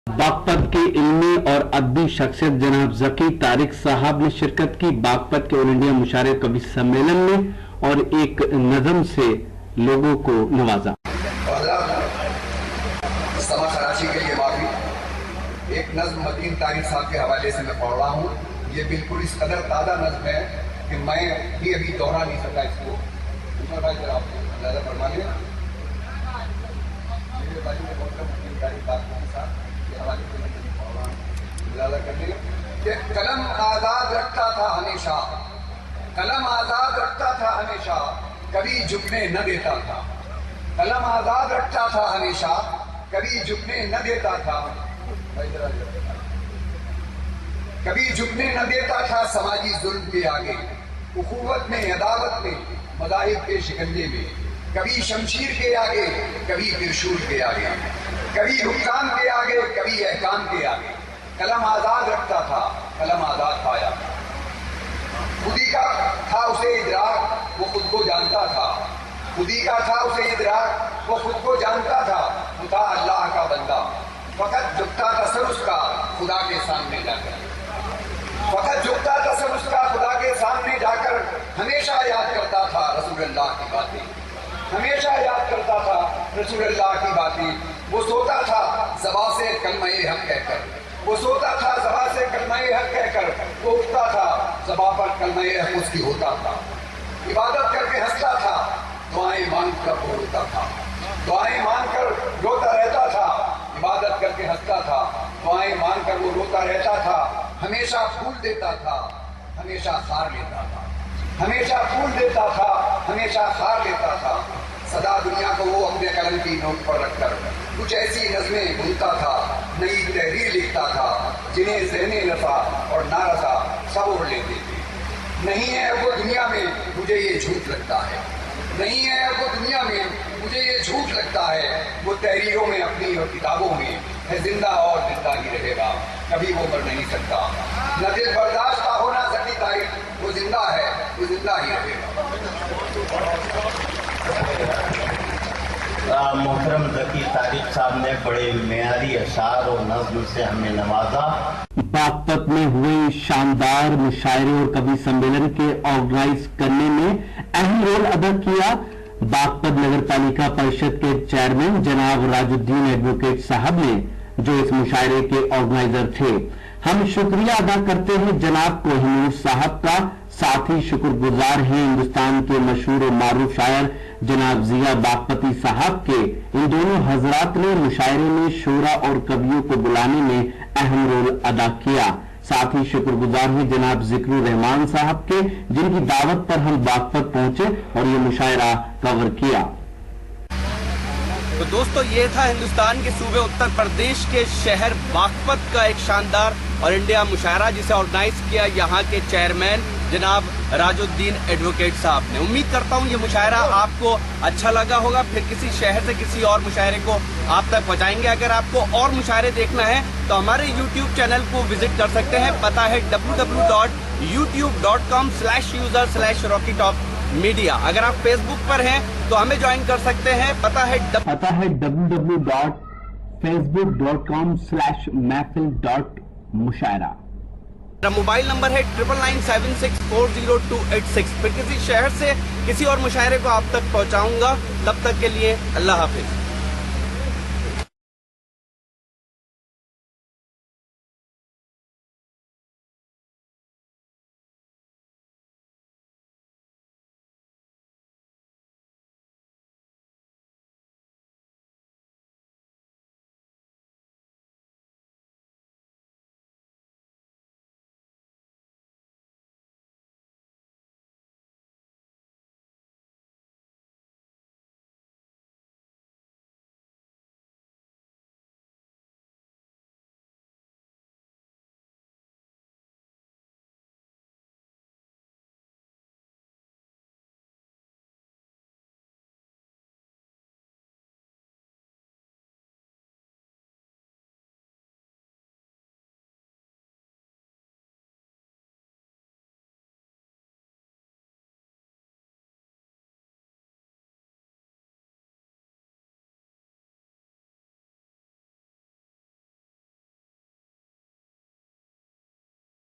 बागपत के इल्मी और अदबी शख्सियत जनाब ज़की तारिक साहब ने शिरकत की। बागपत के ऑल इंडिया मुशायरे कवि सम्मेलन में और एक नज़म से लोगों को नवाजा। समा खराशी के लिए माफी। एक नज़्म मतीन तारिक साहब के हवाले से मैं पढ़ रहा हूँ। ये बिल्कुल इस कदर ताज़ा नज़्म है कि मैं भी अभी दोहरा नहीं सका इसको। भाई जरा ज़्यादा फरमा लिया मेरे भाई ने मतीन तारिक साहब के साथ ये हवाले से मैं पढ़ रहा हूँ। ज़्यादा करने कि कलम आज़ाद रखता था हमेशा, कलम आज़ाद रखता था हमेशा, कभी झुकने न देता था। कलम आज़ाद रखता था हमेशा, कभी झुकने न देता था। कभी झुकने न देता था समाजी जुल्म के आगे, उखुवत में, अदावत में, मज़ाहिब के शिकंजे में। कभी शमशीर के आगे, कभी त्रिशूल के आगे, कभी हुक्काम के आगे, कभी अहकाम के आगे। कलम आज़ाद रखता था, कलम आज़ाद पाया। खुदी का था उसे इदराक, वो खुद को जानता था। खुदी का था उसे इदराक, वो खुद को जानता था। वो था अल्लाह का बंदा, फकत झुकता था सर उसका खुदा के सामने जाकर। फकत झुकता था सर उसका खुदा के सामने जाकर। हमेशा याद करता था रसूलुल्लाह की बातें, हमेशा याद करता था रसूलुल्लाह की बातें। वो सोता था ज़बां से कलमा-ए हक कहकर, वो सोता था ज़बां से कलमा-ए हक कहकर। वो उठता था ज़बां पर कलमा-ए हक उसकी होता था। इबादत करके हंसता था, दुआएं मांग कर रोता था, दुआएं मांग कर रोता रहता था। इबादत करके हंसता था, दुआएं मांग कर वो रोता रहता था। हमेशा फूल देता था, हमेशा खार लेता था, हमेशा फूल देता था, हमेशा खार लेता था। सदा दुनिया को वो अपने कलम की नोट पर रखकर कुछ ऐसी नज़में बुनता था, नई तहरीर लिखता था, जिन्हें ज़हने रसा और नारसा सब ओढ़ लेते थे। नहीं है वो दुनिया में, मुझे ये झूठ लगता है। नहीं है वो दुनिया में, मुझे ये झूठ लगता है। वो तहरीरों में अपनी और किताबों में है जिंदा और जिंदा ही रहेगा, कभी वो मर नहीं सकता। न दिल बर्दाश्त का होना ज़की तारिक, वो जिंदा है, वो जिंदा ही रहेगा। मोहतरम ज़की तारिक साहब ने बड़े मेयारी अशार और नज़्म से हमें नवाजा। बागपत में हुए शानदार मुशायरे और कवि सम्मेलन के ऑर्गेनाइज करने में अहम रोल अदा किया बागपत नगर पालिका परिषद के चेयरमैन जनाब राजुद्दीन एडवोकेट साहब ने, जो इस मुशायरे के ऑर्गेनाइजर थे। हम शुक्रिया अदा करते हैं जनाब कोहिनूर साहब का। साथ ही शुक्रगुजार हैं हिंदुस्तान के मशहूर और मारूफ शायर जनाब जिया बागपती साहब के। इन दोनों हजरात ने मुशायरे में शोरा और कवियों को बुलाने में अहम रोल अदा किया। साथ ही शुक्रगुजार हैं जनाब जिक्रुर रहमान साहब के, जिनकी दावत पर हम बागपत पहुंचे और ये मुशायरा कवर किया। तो दोस्तों, ये था हिंदुस्तान के सूबे उत्तर प्रदेश के शहर बागपत का एक शानदार और इंडिया मुशायरा, जिसे ऑर्गेनाइज किया यहाँ के चेयरमैन जनाब राजुद्दीन एडवोकेट साहब ने। उम्मीद करता हूँ ये मुशायरा आपको अच्छा लगा होगा। फिर किसी शहर से किसी और मुशायरे को आप तक पहुँचाएंगे। अगर आपको और मुशायरे देखना है तो हमारे YouTube चैनल को विजिट कर सकते हैं। पता है www.youtube.com/user/rockytopmedia। अगर आप फेसबुक पर हैं तो हमें ज्वाइन कर सकते हैं। पता है www.facebook.com/महफिल.मुशायरा। मोबाइल नंबर है 9997640286। फिर किसी शहर से किसी और मुशायरे को आप तक पहुंचाऊंगा। तब तक के लिए अल्लाह हाफिज।